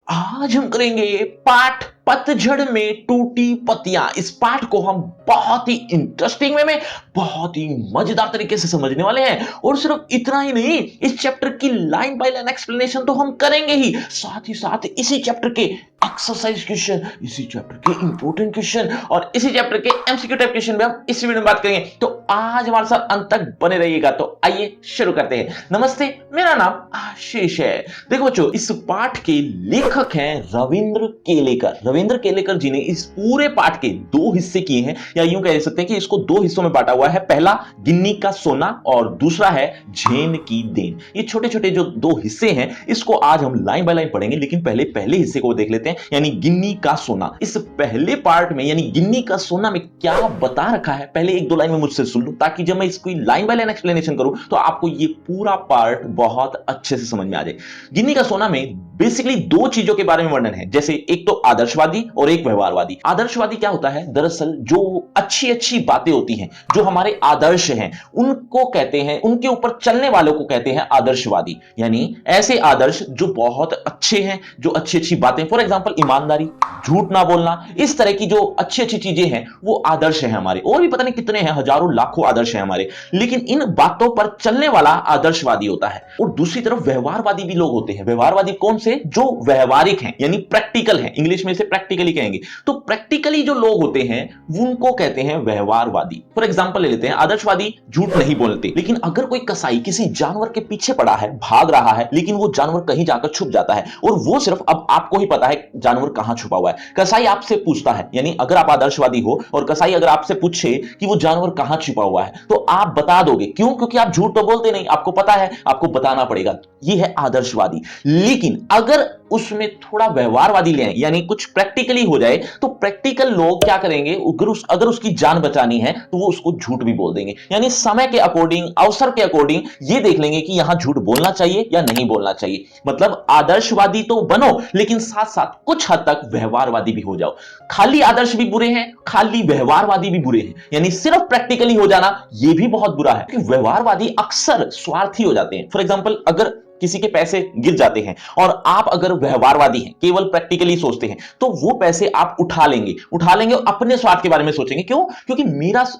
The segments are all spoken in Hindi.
आज हम करेंगे पाठ पतझड़ में टूटी पत्तियां। इस पाठ को हम बहुत ही इंटरेस्टिंग वे में, बहुत ही मजेदार तरीके से समझने वाले हैं। और सिर्फ इतना ही नहीं, इस चैप्टर की लाइन बाय लाइन एक्सप्लेनेशन तो हम करेंगे ही, साथ ही साथ इसी चैप्टर के एक्सरसाइज क्वेश्चन, इसी चैप्टर के इंपॉर्टेंट क्वेश्चन और इसी चैप्टर के एमसीक्यू टाइप क्वेश्चन में हम इस वीडियो में बात करेंगे। तो आज हमारे साथ अंत तक बने रहिएगा। तो आइए शुरू करते हैं। नमस्ते, मेरा नाम आशीष है। देखो बच्चों, इस पाठ के लेखक हैं रविंद्र केलेकर। रविंद्र केलेकर जी ने इस पूरे पाठ के दो हिस्से किए हैं, या यूं कह सकते हैं कि इसको दो हिस्सों में बांटा हुआ है। पहला गिन्नी का सोना और दूसरा है झेन की देन। ये छोटे छोटे जो दो हिस्से हैं, इसको आज हम लाइन बाय लाइन पढ़ेंगे। लेकिन पहले हिस्से को देख लेते हैं, यानी गिन्नी का सोना। इस पहले पार्ट में यानी गिन्नी का सोना में क्या बता रखा है, पहले एक दो लाइन में मुझसे सुन लो, ताकि जब मैं इसकी लाइन बाय लाइन एक्सप्लेनेशन करूं तो आपको ये पूरा पार्ट बहुत अच्छे से समझ में आ जाए। गिन्नी का सोना में बेसिकली दो चीजों के बारे में वर्णन है, जैसे एक तो आदर्शवादी और एक व्यवहारवादी। आदर्शवादी क्या होता है, दरअसल जो अच्छी अच्छी बातें होती हैं, जो हमारे आदर्श हैं, उनको कहते हैं, उनके ऊपर चलने वालों को कहते हैं आदर्शवादी। यानी ऐसे आदर्श जो बहुत अच्छे हैं, जो अच्छी अच्छी बातें, फॉर एग्जांपल ईमानदारी, झूठ ना बोलना, इस तरह की जो अच्छी अच्छी चीजें हैं वो आदर्श हैं हमारे। और भी पता नहीं कितने हैं, हजारों लाखों आदर्श हैं हमारे, लेकिन इन बातों पर चलने वाला आदर्शवादी होता है। और दूसरी तरफ व्यवहारवादी भी लोग होते हैं। व्यवहारवादी कौन से, जो व्यवहारिक हैं, यानी प्रैक्टिकल हैं, इंग्लिश में इसे प्रैक्टिकली कहेंगे। तो प्रैक्टिकली जो लोग होते हैं उनको कहते हैं व्यवहारवादी। फॉर एग्जांपल ले लेते हैं, आदर्शवादी झूठ नहीं बोलते, लेकिन अगर कोई कसाई किसी जानवर के पीछे पड़ा है, भाग रहा है, लेकिन वो जानवर कहीं जाकर छुप जाता है और वो सिर्फ अब आपको ही पता है जानवर कहां छुपा हुआ है। कसाई आपसे पूछता है, यानी अगर आप आदर्शवादी हो और कसाई अगर आपसे पूछे कि वो जानवर कहां छुपा हुआ है, तो आप बता दोगे। क्यों? क्योंकि आप झूठ तो बोलते नहीं, आपको पता है, आपको बताना पड़ेगा। ये है आदर्शवादी। लेकिन अगर उसमें थोड़ा व्यवहारवादी ले, यानी कुछ प्रैक्टिकली हो जाए, तो प्रैक्टिकल लोग क्या करेंगे, अगर उसकी जान बचानी है तो वो उसको झूठ भी बोल देंगे। यानी समय के अकॉर्डिंग, अवसर के अकॉर्डिंग ये देख लेंगे कि यहां झूठ बोलना चाहिए या नहीं बोलना चाहिए। मतलब आदर्शवादी तो बनो, लेकिन साथ साथ कुछ हद तक व्यवहारवादी भी हो जाओ। खाली आदर्श भी बुरे हैं, खाली व्यवहारवादी भी बुरे हैं। यानी सिर्फ प्रैक्टिकली हो जाना ये भी बहुत बुरा है, क्योंकि व्यवहारवादी अक्सर स्वार्थी हो जाते हैं। फॉर एग्जाम्पल, अगर किसी के पैसे गिर जाते हैं और आप अगर व्यवहारवादी हैं, केवल प्रैक्टिकली सोचते हैं, तो वो पैसे आप उठा लेंगे और अपने स्वार्थ के बारे में सोचेंगे। क्यों? क्योंकि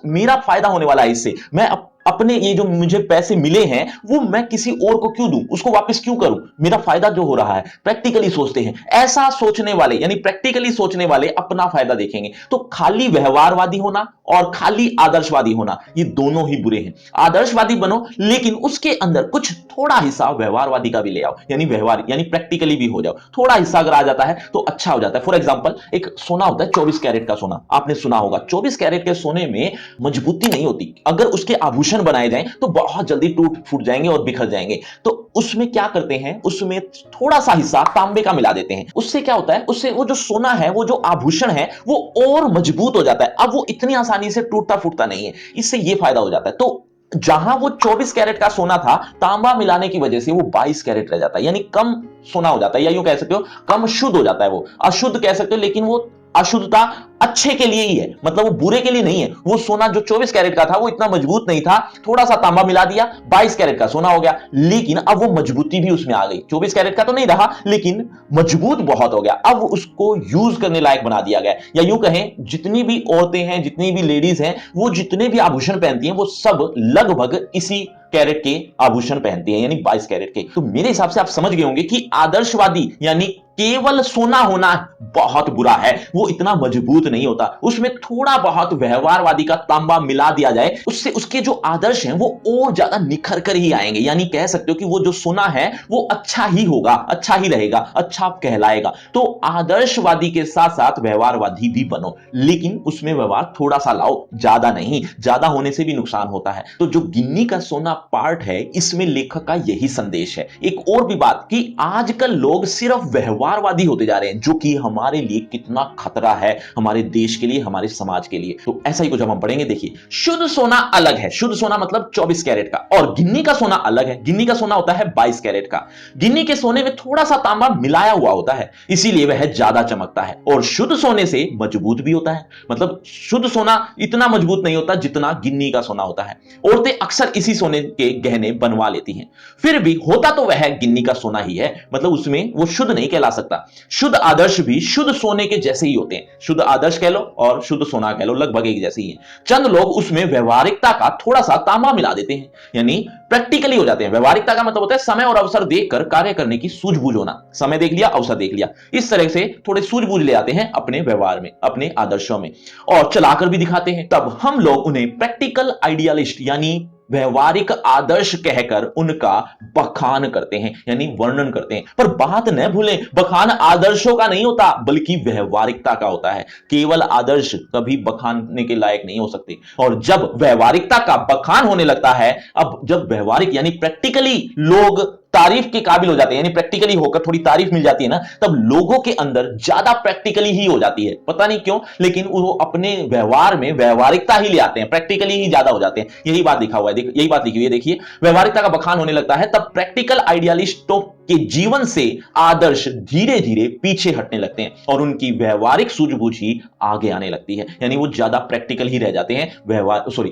मेरा फायदा होने वाला है इससे। मैं अपने ये जो मुझे पैसे मिले हैं वो मैं किसी और को क्यों दूं, उसको वापस क्यों करूं, मेरा फायदा जो हो रहा है। प्रैक्टिकली सोचते हैं। ऐसा सोचने वाले, यानी प्रैक्टिकली सोचने वाले अपना फायदा देखेंगे। तो खाली व्यवहारवादी होना और खाली आदर्शवादी होना, ये दोनों ही बुरे हैं। आदर्शवादी बनो, लेकिन उसके अंदर कुछ थोड़ा हिस्सा व्यवहारवादी का भी ले आओ, यानी व्यवहार यानी प्रैक्टिकली भी हो जाओ। थोड़ा हिस्सा अगर आ जाता है तो अच्छा हो जाता है। फॉर एग्जांपल, एक सोना होता है 24 कैरेट का सोना, आपने सुना होगा। 24 कैरेट के सोने में मजबूती नहीं होती। अगर उसके आभूषण बनाए जाएं तो बहुत जल्दी टूट फूट जाएंगे और बिखर जाएंगे। तो उसमें क्या करते हैं, उसमें थोड़ा सा हिस्सा तांबे का मिला देते हैं। उससे क्या होता है, उससे वो जो सोना है, वो जो आभूषण है, वो और मजबूत हो जाता है। अब वो इतनी आसानी से टूटता फूटता नहीं है। इससे ये फायदा हो जाता है। तो जहां वो 24 कैरेट का सोना था, तांबा मिलाने की वजह से वो 22 कैरेट रह जाता है, यानी कम सोना हो जाता है, या यूं कह सकते हो कम शुद्ध हो जाता है। वो अशुद्ध कह सकते हो, लेकिन वो अशुद्धता अच्छे के लिए ही है, मतलब वो बुरे के लिए नहीं है। वो सोना जो 24 कैरेट का था वो इतना मजबूत नहीं था, थोड़ा सा तांबा मिला दिया, 22 कैरेट का सोना हो गया। लेकिन अब वो मजबूती भी उसमें आ गई। 24 कैरेट का तो नहीं रहा, लेकिन मजबूत बहुत हो गया। अब उसको यूज करने लायक बना दिया गया। या यूं कहें, जितनी भी औरतें हैं, जितनी भी लेडीज हैं, वो जितने भी आभूषण पहनती हैं, वो सब लगभग इसी कैरेट के आभूषण पहनती हैं, यानी 22 कैरेट के। तो मेरे हिसाब से आप समझ गए होंगे कि आदर्शवादी यानी केवल सोना होना बहुत बुरा है। वो इतना मजबूत नहीं होता। उसमें थोड़ा बहुत व्यवहारवादी का तांबा मिला दिया जाए, उससे उसके जो आदर्श हैं वो और ज्यादा निखर कर ही आएंगे। यानी कह सकते हो कि वो जो सोना है वो अच्छा ही होगा, अच्छा ही रहेगा, अच्छा कहलाएगा। तो आदर्शवादी के साथ साथ व्यवहारवादी भी बनो, लेकिन उसमें व्यवहार थोड़ा सा लाओ, ज्यादा नहीं। ज्यादा होने से भी नुकसान होता है। तो जो गिन्नी का सोना पार्ट है, इसमें लेखक का यही संदेश है। एक और भी बात कि आजकल लोग सिर्फ व्यवहारवादी होते जा रहे हैं, जो कि हमारे लिए कितना खतरा है, हमारे देश के लिए, हमारे समाज के लिए। तो ऐसा ही कुछ हम पढ़ेंगे। देखिए, शुद्ध सोना अलग है। शुद्ध सोना मतलब 24 कैरेट का, और गिन्नी का सोना अलग है। गिन्नी का सोना होता है 22 कैरेट का। गिन्नी के सोने में थोड़ा सा तांबा मिलाया हुआ होता है, इसीलिए वह ज्यादा चमकता है। और शुद्ध सोने से मजबूत भी होता है। मतलब शुद्ध सोना इतना मजबूत नहीं होता जितना गिन्नी का सोना होता है। औरतें अक्सर इसी सोने के गहने बनवा लेती हैं। फिर भी होता तो वह गिन्नी का सोना ही है, मतलब उसमें वो शुद्ध नहीं कहला सकता। शुद्ध आदर्श भी शुद्ध सोने के जैसे ही होते हैं। शुद्ध आदर्श कह लो और शुद्ध सोना कह लो, लगभग एक जैसे ही है। चंद लोग उसमें व्यवहारिकता का थोड़ा सा तांबा मिला देते हैं, यानी प्रैक्टिकली हो जाते हैं। व्यवहारिकता का मतलब होता है समय और अवसर देखकर कार्य करने की सूझबूझ होना। समय देख लिया, अवसर देख लिया, इस तरह से थोड़े सूझबूझ ले आते हैं अपने व्यवहार में, अपने आदर्शों में, और चलाकर भी दिखाते हैं। तब हम लोग उन्हें प्रैक्टिकल आइडियलिस्ट यानी व्यवहारिक आदर्श कहकर उनका बखान करते हैं, यानी वर्णन करते हैं। पर बात न भूलें, बखान आदर्शों का नहीं होता बल्कि व्यवहारिकता का होता है। केवल आदर्श कभी बखानने के लायक नहीं हो सकते। और जब व्यवहारिकता का बखान होने लगता है, अब जब व्यवहारिक यानी प्रैक्टिकली लोग तारीफ के काबिल हो जाते हैं, यानी प्रैक्टिकली होकर थोड़ी तारीफ मिल जाती है ना, तब लोगों के अंदर ज्यादा प्रैक्टिकली ही हो जाती है। पता नहीं क्यों, लेकिन वो अपने व्यवहार में व्यवहारिकता ही ले आते हैं, प्रैक्टिकली ही ज्यादा हो जाते हैं। यही बात लिखा हुआ है, यही बात लिखी हुई है, देखिए। व्यवहारिकता का बखान होने लगता है तब प्रैक्टिकल आइडियलिस्टों के जीवन से आदर्श धीरे धीरे पीछे हटने लगते हैं और उनकी व्यवहारिक सूझबूझ ही आगे आने लगती है, यानी वो ज्यादा प्रैक्टिकल ही रह जाते हैं,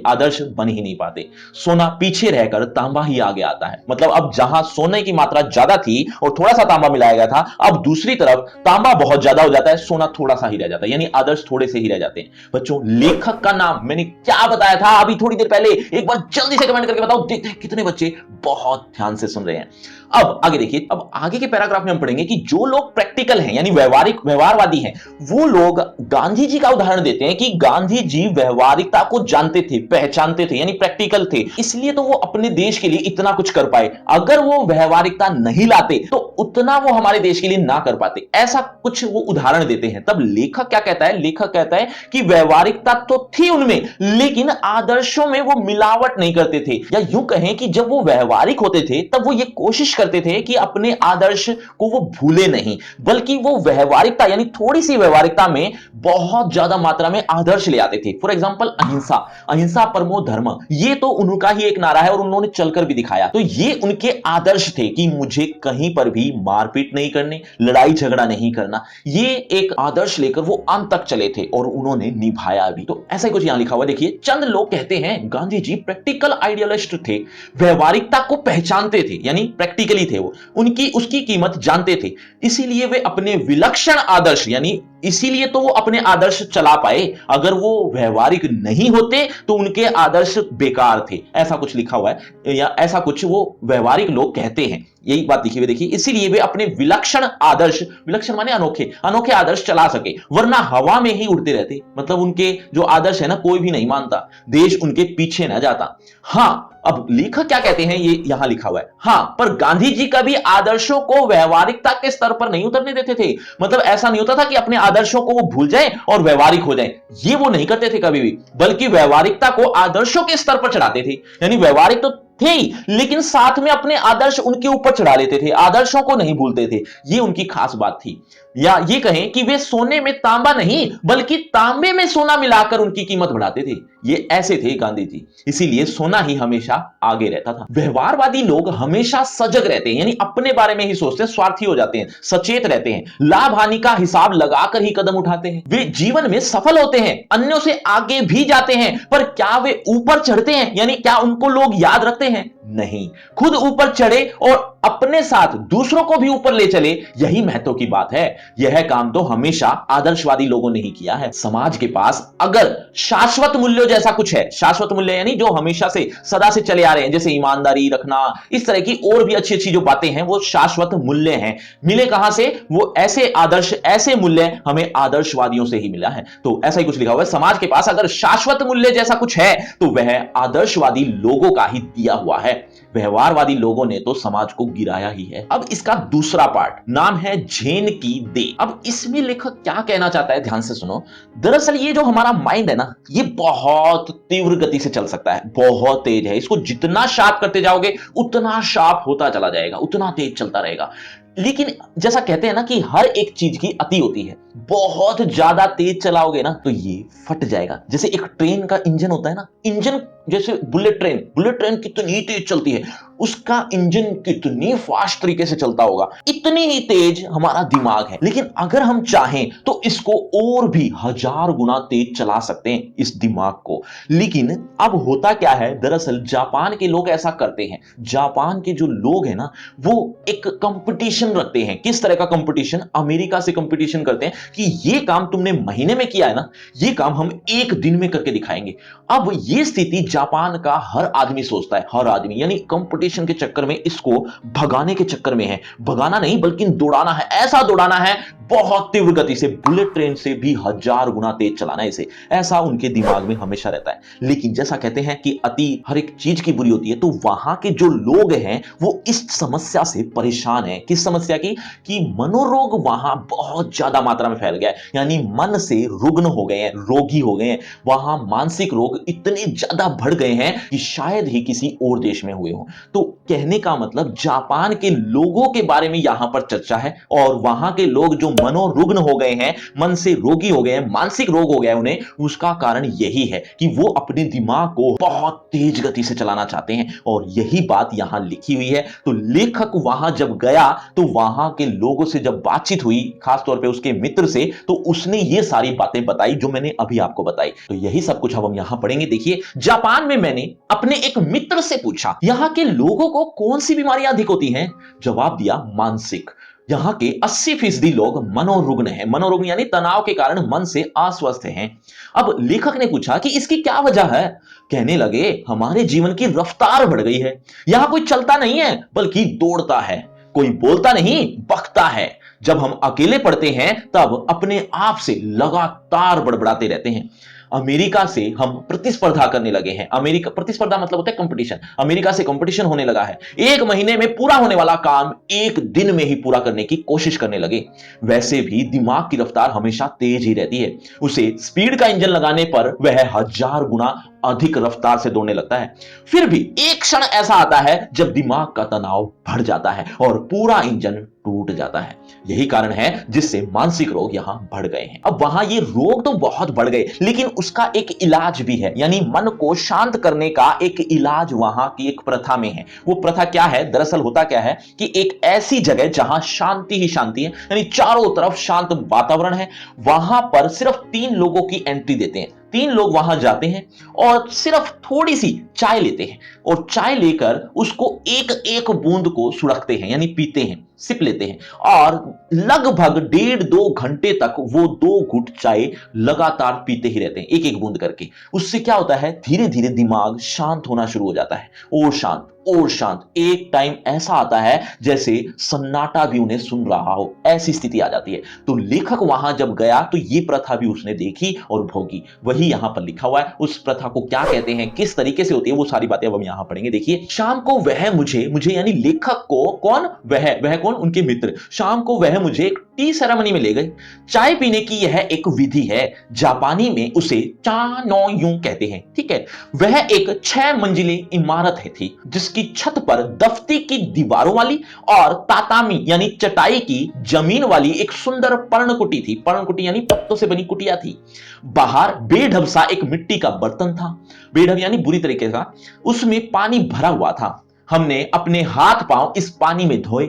आदर्श बन ही नहीं पाते। सोना पीछे रहकर तांबा ही आगे आता है। मतलब अब जहां सोने की मात्रा ज्यादा थी और थोड़ा सा तांबा मिलाया गया था, अब दूसरी तरफ तांबा बहुत ज्यादा हो जाता है, सोना थोड़ा सा ही रह जाता है, यानी आदर्श थोड़े से ही रह जाते हैं। बच्चों, लेखक का नाम मैंने क्या बताया था अभी थोड़ी देर पहले, एक बार जल्दी से कमेंट करके बताओ, देखते हैं कितने बच्चे बहुत ध्यान से सुन रहे हैं। अब आगे देखिए, अब आगे के पैराग्राफ में हम पढ़ेंगे कि जो लोग प्रैक्टिकल हैं यानी व्यवहारवादी हैं, वो लोग गांधी जी का उदाहरण देते हैं कि गांधी जी व्यवहारिकता को जानते थे, पहचानते थे, यानी प्रैक्टिकल थे, इसलिए तो वो अपने देश के लिए इतना कुछ कर पाए। अगर वो व्यवहारिकता नहीं लाते तो उतना वो हमारे देश के लिए ना कर पाते। ऐसा कुछ वो उदाहरण देते हैं। तब लेखक क्या कहता है? लेखक कहता है कि व्यवहारिकता तो थी उनमें, लेकिन आदर्शों में वो मिलावट नहीं करते थे, या यूं कहें कि जब वो व्यवहारिक होते थे तब वो ये कोशिश करते थे कि अपने आदर्श को वो भूले नहीं, बल्कि वो व्यवहारिकता यानी थोड़ी सी व्यवहारिकता में बहुत ज्यादा मात्रा में आदर्श ले आते थे। फॉर एग्जांपल अहिंसा, अहिंसा परमो धर्म, ये तो उनका ही एक नारा है और उन्होंने चलकर भी दिखाया। तो ये उनके आदर्श थे कि मुझे कहीं पर भी मारपीट नहीं करनी, लड़ाई झगड़ा नहीं करना। ये एक आदर्श लेकर वो अंत तक चले थे और उन्होंने निभाया भी। तो ऐसा ही कुछ यहां लिखा हुआ, देखिए। चंद लोग कहते हैं गांधी जी प्रैक्टिकल आइडियलिस्ट थे, व्यवहारिकता को पहचानते थे, यानी प्रैक्टिकली थे वो, उनकी उसकी कीमत जानते थे, इसीलिए वे अपने विलक्षण आदर्श यानी इसीलिए तो वो अपने आदर्श चला पाए। अगर वो व्यवहारिक नहीं होते तो उनके आदर्श बेकार थे, ऐसा कुछ लिखा हुआ है, या ऐसा कुछ वो व्यवहारिक लोग कहते हैं। यही बात लिखी हुई, देखिए। इसीलिए वे अपने विलक्षण आदर्श, विलक्षण माने अनोखे, अनोखे आदर्श चला सके, वरना हवा में ही उड़ते रहते। मतलब उनके जो आदर्श है ना, कोई भी नहीं मानता, देश उनके पीछे न जाता। हाँ, अब लेखक क्या कहते हैं ये यहां लिखा हुआ है। हां, पर गांधी जी कभी आदर्शों को व्यवहारिकता के स्तर पर नहीं उतरने देते थे। मतलब ऐसा नहीं होता था कि अपने आदर्शों को वो भूल जाएं और व्यवहारिक हो जाएं, ये वो नहीं करते थे कभी भी, बल्कि व्यवहारिकता को आदर्शों के स्तर पर चढ़ाते थे। यानी व्यवहारिक तो थे लेकिन साथ में अपने आदर्श उनके ऊपर चढ़ा लेते थे, आदर्शों को नहीं भूलते थे। ये उनकी खास बात थी। या ये कहें कि वे सोने में तांबा नहीं बल्कि तांबे में सोना मिलाकर उनकी कीमत बढ़ाते थे। ये ऐसे थे गांधी जी, इसीलिए सोना ही हमेशा आगे रहता था। व्यवहारवादी लोग हमेशा सजग रहते हैं, यानी अपने बारे में ही सोचते हैं, स्वार्थी हो जाते हैं, सचेत रहते हैं, लाभ हानि का हिसाब लगाकर ही कदम उठाते हैं। वे जीवन में सफल होते हैं, अन्यों से आगे भी जाते हैं, पर क्या वे ऊपर चढ़ते हैं? यानी क्या उनको लोग याद रखते हैं? नहीं, खुद ऊपर चढ़े और अपने साथ दूसरों को भी ऊपर ले चले, यही महत्व की बात है। यह काम तो हमेशा आदर्शवादी लोगों ने ही किया है। समाज के पास अगर शाश्वत मूल्यों जैसा कुछ है, शाश्वत मूल्य यानी जो हमेशा से सदा से चले आ रहे हैं, जैसे ईमानदारी रखना, इस तरह की और भी अच्छी अच्छी जो बातें हैं, वो शाश्वत मूल्य हैं। मिले कहां से? वो ऐसे आदर्श, ऐसे मूल्य हमें आदर्शवादियों से ही मिला है। तो ऐसा ही कुछ लिखा हुआ है, समाज के पास अगर शाश्वत मूल्य जैसा कुछ है तो वह आदर्शवादी लोगों का ही दिया हुआ है। व्यवहारवादी लोगों ने तो समाज को गिराया ही है। अब इसका दूसरा पार्ट, नाम है झेन की दे। अब इसमें लेखक क्या कहना चाहता है, ध्यान से सुनो। दरअसल ये जो हमारा माइंड है ना, ये बहुत तीव्र गति से चल सकता है, बहुत तेज है। इसको जितना शार्प करते जाओगे उतना शार्प होता चला जाएगा, उतना तेज चलता रहेगा। लेकिन जैसा कहते हैं ना कि हर एक चीज की अति होती है, बहुत ज्यादा तेज चलाओगे ना तो ये फट जाएगा। जैसे एक ट्रेन का इंजन होता है ना, इंजन जैसे बुलेट ट्रेन कितनी तेज चलती है, उसका इंजन कितनी फास्ट तरीके से चलता होगा, इतनी ही तेज हमारा दिमाग है। लेकिन अगर हम चाहें तो इसको और भी 1000 गुना तेज चला सकते हैं इस दिमाग को। लेकिन अब होता क्या है, दरअसल जापान के लोग ऐसा करते हैं। जापान के जो लोग हैं ना, वो एक कंपटीशन रखते हैं। किस तरह का कंपटीशन? अमेरिका से कंपटीशन करते हैं कि ये काम तुमने महीने में किया है ना, ये काम हम एक दिन में करके दिखाएंगे। अब ये स्थिति जापान का हर आदमी सोचता है, हर आदमी, यानी कंपटीशन के चक्कर में, इसको भगाने के चक्कर में है। भगाना नहीं बल्कि दौड़ाना है, ऐसा दौड़ाना है बहुत तीव्र गति से, बुलेट ट्रेन से भी 1000 गुना तेज चलाना है इसे, ऐसा उनके दिमाग में हमेशा रहता है। लेकिन जैसा कहते हैं कि अति हर एक चीज की बुरी होती है, तो वहां के जो लोग हैं वो इस समस्या से परेशान है। किस समस्या की? कि मनोरोग वहां बहुत ज्यादा मात्रा में फैल गया है, यानी मन से रुग्ण हो गए हैं, रोगी हो गए हैं। वहां मानसिक रोग इतने ज्यादा बढ़ गए हैं कि शायद ही किसी और देश में हुए हों। तो कहने का मतलब, जापान के लोगों के बारे में यहां पर चर्चा है, और वहां के लोग जो मनोरुग्ण हो गए हैं, मन से रोगी हो गए हैं, मानसिक रोग हो गया है उन्हें, उसका कारण यही है कि वो अपने दिमाग को बहुत तेज गति से चलाना चाहते हैं। और यही बात यहां लिखी हुई है। तो लेखक वहां जब गया तो वहां के लोगों से जब बातचीत हुई, खासतौर पे उसके मित्र से, तो उसने ये सारी बातें बताई जो मैंने अभी आपको बताई। तो यही सब कुछ अब हम यहां पढ़ेंगे। देखिए, जापान में मैंने अपने एक मित्र से पूछा, यहां के लोगों को कौन सी बीमारियां अधिक होती हैं? जवाब दिया, मानसिक। यहाँ के 80% लोग मनोरुग्ण हैं। मनोरुग्ण यानी तनाव के कारण मन से अस्वस्थ हैं। अब लेखक ने पूछा कि इसकी क्या वजह है? कहने लगे, हमारे जीवन की रफ्तार बढ़ गई है। यहाँ कोई चलता नहीं है बल्कि दौड़ता है, कोई बोलता नहीं बकता है। जब हम अकेले पढ़ते हैं तब अपने आप से लगातार बड़बड़ाते रहते हैं। अमेरिका से हम प्रतिस्पर्धा करने लगे हैं। अमेरिका, प्रतिस्पर्धा मतलब होता है कंपटीशन। अमेरिका से कंपटीशन होने लगा है। एक महीने में पूरा होने वाला काम एक दिन में ही पूरा करने की कोशिश करने लगे। वैसे भी दिमाग की रफ्तार हमेशा तेज ही रहती है। उसे स्पीड का इंजन लगाने पर वह 1000 गुना अधिक रफ्तार से दौड़ने लगता है। फिर भी एक क्षण ऐसा आता है जब दिमाग का तनाव बढ़ जाता है और पूरा इंजन टूट जाता है। यही कारण है जिससे मानसिक रोग यहां बढ़ गए हैं। अब वहां ये रोग तो बहुत बढ़ गए, लेकिन उसका एक इलाज भी है, यानी मन को शांत करने का एक इलाज वहां की एक प्रथा में है। वो प्रथा क्या है? दरअसल होता क्या है कि एक ऐसी जगह जहां शांति ही शांति है, यानी चारों तरफ शांत वातावरण है, वहां पर सिर्फ 3 लोगों की एंट्री देते हैं। 3 लोग वहां जाते हैं और सिर्फ थोड़ी सी चाय लेते हैं, और चाय लेकर उसको एक एक बूंद को सुड़कते हैं, यानी पीते हैं, सिप लेते हैं, और लगभग 1.5-2 घंटे तक वो 2 घुट चाय लगातार पीते ही रहते हैं, एक एक बूंद करके। उससे क्या होता है, धीरे धीरे दिमाग शांत होना शुरू हो जाता है, और शांत और शांत। एक टाइम ऐसा आता है जैसे सन्नाटा भी उन्हें सुन रहा हो, ऐसी स्थिति आ जाती है। तो लेखक वहां जब गया तो ये प्रथा भी उसने देखी और भोगी। वही यहां पर लिखा हुआ है। उस प्रथा को क्या कहते हैं, किस तरीके से होती है, वो सारी बातें अब हम यहां पढ़ेंगे। देखिए, शाम को वह मुझे मुझे यानी लेखक को, कौन? वह कौन? उनके मित्र। शाम को वह मुझे एक टी सेरेमनी में ले गए। चाय पीने की यह एक विधि है। जापानी में उसे चा नो यूं कहते हैं, ठीक है। वह एक 6 मंजिली इमारत है थी, जिसकी छत पर दफ्ती की दीवारों वाली और तातामी यानी चटाई की जमीन वाली एक सुंदर पर्णकुटी थी। पर्णकुटी यानी पत्तों से बनी कुटिया थी। बाहर बेढब सा एक मिट्टी का बर्तन था, बेढब यानी बुरी तरीके का। उसमें पानी भरा हुआ था। हमने अपने हाथ पांव इस पानी में धोए,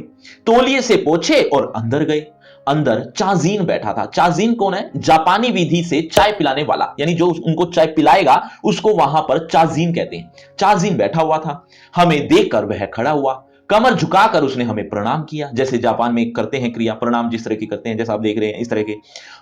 तौलिए से पोंछे और अंदर गए। अंदर चाजीन बैठा था। चाजीन कौन है? जापानी विधि से चाय पिलाने वाला, यानी जो उनको चाय पिलाएगा उसको वहां पर चाजीन कहते हैं। चाजीन बैठा हुआ था। हमें देखकर वह खड़ा हुआ। कमर झुकाकर उसने हमें प्रणाम किया, जैसे जापान में करते हैं क्रिया, प्रणाम जिस तरह की करते हैं, जैसा आप देख रहे हैं इस तरह के।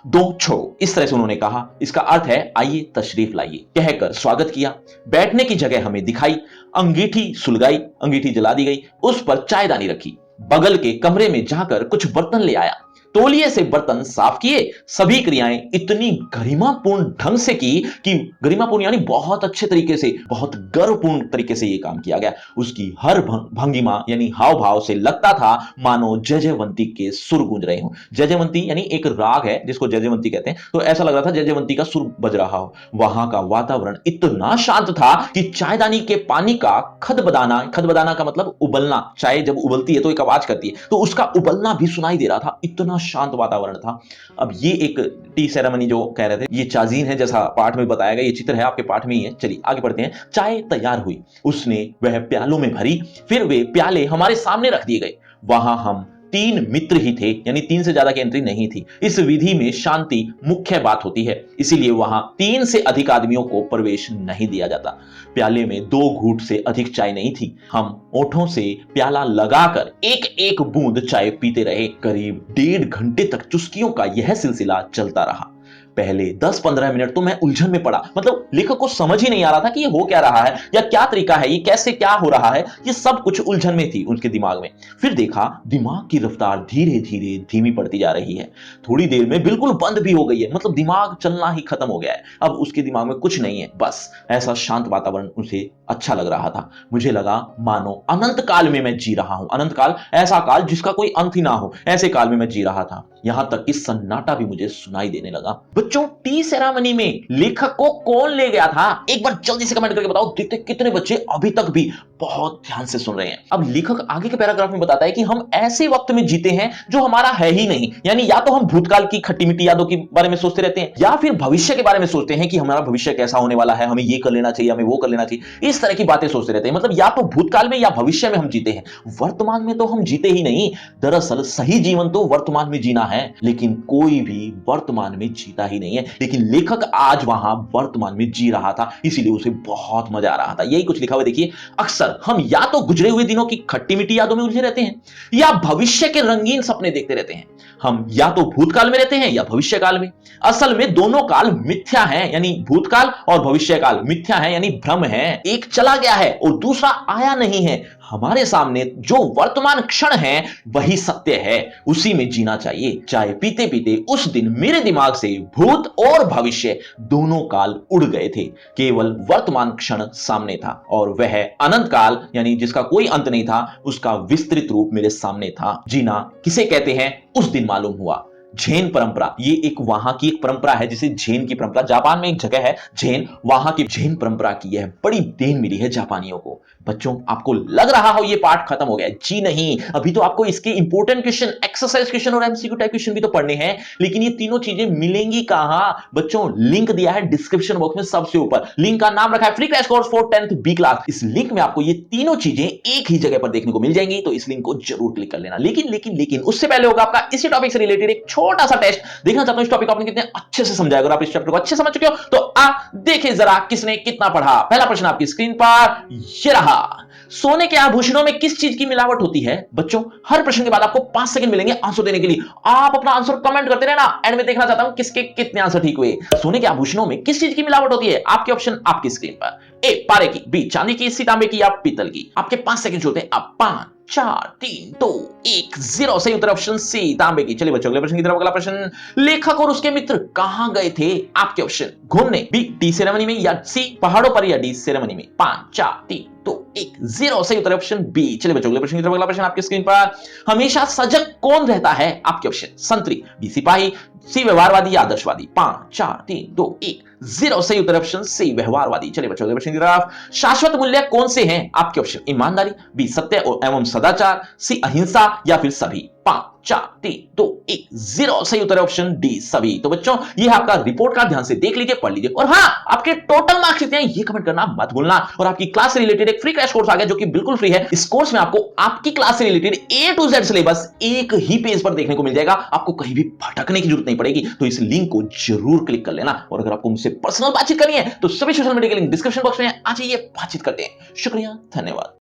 दो छोड़ो, इस तरह से उन्होंने कहा। इसका अर्थ है आइए तशरीफ लाइए, कहकर स्वागत किया। बैठने की जगह हमें दिखाई, अंगीठी सुलगाई, अंगीठी जला दी गई, उस पर चायदानी रखी। बगल के कमरे में जाकर कुछ बर्तन ले आया, तौलिए से बर्तन साफ किए। सभी क्रियाएं इतनी गरिमापूर्ण ढंग से की कि गरिमापूर्ण यानी बहुत अच्छे तरीके से, बहुत गर्वपूर्ण तरीके से यह काम किया गया। उसकी हर भंगिमा यानी हाव भाव से लगता था मानो जयजयवंती के सुर गूंज रहे हो। जयजयवंती यानी एक राग है जिसको जयजयवंती कहते हैं, तो ऐसा लग रहा था जयजयवंती का सुर बज रहा हो। वहां का वातावरण इतना शांत था कि चायदानी के पानी का खदबदाना, खदबदाना का मतलब उबलना, चाय जब उबलती है तो एक आवाज करती है, तो उसका उबलना भी सुनाई दे रहा था। इतना शांत वातावरण था। अब ये एक टी सेरेमनी जो कह रहे थे, ये चाजीन है जैसा पाठ में बताया गया, ये चित्र है आपके पाठ में ही है। चलिए आगे बढ़ते हैं। चाय तैयार हुई, उसने वह प्यालों में भरी, फिर वे प्याले हमारे सामने रख दिए गए। वहां हम 3 मित्र ही थे, यानी 3 से ज्यादा की एंट्री नहीं थी। इस विधि में शांति मुख्य बात होती है, इसीलिए वहां 3 से अधिक आदमियों को प्रवेश नहीं दिया जाता। प्याले में 2 घूंट से अधिक चाय नहीं थी। हम ओठों से प्याला लगाकर एक एक बूंद चाय पीते रहे। करीब 1.5 घंटे तक चुस्कियों का यह सिलसिला चलता रहा। पहले 10-15 मिनट तो मैं उलझन में पड़ा, मतलब लेखक को समझ ही नहीं आ रहा था कि ये हो क्या रहा है या क्या तरीका है, ये कैसे क्या हो रहा है, ये सब कुछ उलझन में थी उनके दिमाग में। फिर देखा दिमाग की रफ्तार धीरे धीरे धीमी पड़ती जा रही है। थोड़ी देर में बिल्कुल बंद भी हो गई है, मतलब दिमाग चलना ही खत्म हो गया है। अब उसके दिमाग में कुछ नहीं है, बस ऐसा शांत वातावरण उसे अच्छा लग रहा था। मुझे लगा मानो अनंत काल में मैं जी रहा हूं। अनंत काल, ऐसा काल जिसका कोई अंत ही ना हो, ऐसे काल में मैं जी रहा था। यहां तक कि सन्नाटा भी मुझे सुनाई देने लगा। बच्चों, टी सेरेमनी में लेखक को कौन ले गया था? एक बार जल्दी से कमेंट करके बताओ। देखते कितने बच्चे अभी तक भी बहुत ध्यान से सुन रहे हैं। अब लेखक आगे के पैराग्राफ में बताता है कि हम ऐसे वक्त में जीते हैं जो हमारा है ही नहीं, यानी या तो हम भूतकाल की खट्टी मीठी यादों के बारे में सोचते रहते हैं, या फिर भविष्य के बारे में सोचते हैं कि हमारा भविष्य कैसा होने वाला है, हमें ये कर लेना चाहिए, हमें वो कर लेना चाहिए। इस तरह की बातें सोचते रहते हैं। मतलब या तो भूतकाल में या भविष्य में हम जीते हैं, वर्तमान में तो हम जीते ही नहीं। दरअसल सही जीवन तो वर्तमान में जीना है, लेकिन कोई भी वर्तमान में जीता ही नहीं है। लेकिन लेखक आज वहां वर्तमान में जी रहा था, इसीलिए उसे बहुत मजा आ रहा था। यही कुछ लिखा हुआ देखिए। अक्सर हम या तो गुजरे हुए दिनों की खट्टी मीठी यादों में उलझे रहते हैं, या भविष्य के रंगीन सपने देखते रहते हैं। हम या तो भूतकाल में रहते हैं या भविष्य काल में। असल में दोनों काल मिथ्या हैं, यानी भूतकाल और भविष्य काल मिथ्या है, यानी भ्रम है। एक चला गया है और दूसरा आया नहीं है। हमारे सामने जो वर्तमान क्षण है वही सत्य है, उसी में जीना चाहिए। चाय पीते पीते उस दिन मेरे दिमाग से भूत और भविष्य दोनों काल उड़ गए थे। केवल वर्तमान क्षण सामने था, और वह अनंत काल, यानी जिसका कोई अंत नहीं था, उसका विस्तृत रूप मेरे सामने था। जीना किसे कहते हैं उस दिन मालूम हुआ। झेन परंपरा, ये एक वहां की एक परंपरा है जिसे झेन की परंपरा, जापान में एक जगह है झेन, वहां की झेन परंपरा की यह बड़ी देन मिली है जापानियों को। बच्चों, आपको लग रहा हो ये पाठ खत्म हो गया है? जी नहीं, अभी तो आपको इसके इंपॉर्टेंट क्वेश्चन, एक्सरसाइज क्वेश्चन और एमसीक्यू टाइप क्वेश्चन भी तो पढ़ने हैं। लेकिन ये तीनों चीजें मिलेंगी कहां? बच्चों, लिंक दिया है डिस्क्रिप्शन बॉक्स में सबसे ऊपर। लिंक का नाम रखा है free crash course for 10th B class. इस लिंक में आपको ये तीनों चीजें एक ही जगह पर देखने को मिल जाएंगी, तो इस लिंक को जरूर क्लिक कर लेना। लेकिन उससे पहले होगा आपका इसी टॉपिक से रिलेटेड एक छोटा सा टेस्ट। देखना चाहता हूं इस टॉपिक को आपने कितने अच्छे से समझा। अगर आप इस चैप्टर को अच्छे समझ चुके हो तो देखिए जरा किसने कितना पढ़ा। पहला प्रश्न आपकी स्क्रीन पर ये रहा। सोने के आभूषणों में किस चीज की मिलावट होती है? बच्चों, हर प्रश्न के बाद आपको 5 सेकंड मिलेंगे आंसर देने के लिए। आप अपना आंसर कमेंट करते रहना, एंड में देखना चाहता हूं किसके कितने आंसर ठीक हुए। सोने के आभूषणों में किस चीज की मिलावट होती है? आपके ऑप्शन आपकी स्क्रीन पर। ए पारे की, बी चांदी की, सी तांबे की या पीतल की। आपके 5 सेकंड होते हैं अब। 5 4 3 2 1 0। सही उत्तर ऑप्शन सी तांबे की। चलिए बच्चों, अगले प्रश्न की तरफ। अगला प्रश्न, लेखक और उसके मित्र कहां गए थे? आपके ऑप्शन, घूमने, बी टी सेरेमनी में, या सी पहाड़ों पर, या डी सेरेमनी में। 5 4 3 2 1 0। सही उत्तर ऑप्शन बी। चलिए बच्चों, अगले प्रश्न की तरफ। अगला प्रश्न आपकी स्क्रीन पर, हमेशा सजग कौन रहता है? आपके ऑप्शन, संतरी, बी सिपाही, सी व्यवहारवादी या आदर्शवादी। 5 4 3 2 1 0। सही उत्तर ऑप्शन सी व्यवहारवादी। चलिए बच्चों, अगले प्रश्न की तरफ। शाश्वत मूल्य कौन से हैं? आपके ऑप्शन, ईमानदारी, बी सत्य एवं सदाचार, सी अहिंसा या फिर सभी। 5 4 3 2 1 0। सही उत्तर ऑप्शन डी सभी। तो बच्चों, ये आपका रिपोर्ट कार्ड ध्यान से देख लीजिए, पढ़ लीजिए, और हाँ, आपके टोटल मार्क्स कितने हैं ये कमेंट करना मत भूलना। और आपकी क्लास से रिलेटेड एक फ्री क्रैश कोर्स आ गया जो कि बिल्कुल फ्री है। इस कोर्स में आपको आपकी क्लास से related A to Z syllabus एक ही पेज पर देखने को मिल जाएगा। आपको कहीं भी भटकने की जरूरत नहीं पड़ेगी। तो इस लिंक को जरूर क्लिक कर लेना। और अगर आपको मुझसे पर्सनल बातचीत करनी है तो सभी सोशल मीडिया के लिंक डिस्क्रिप्शन बॉक्स में है। आ जाइए, बातचीत करते हैं। शुक्रिया, धन्यवाद।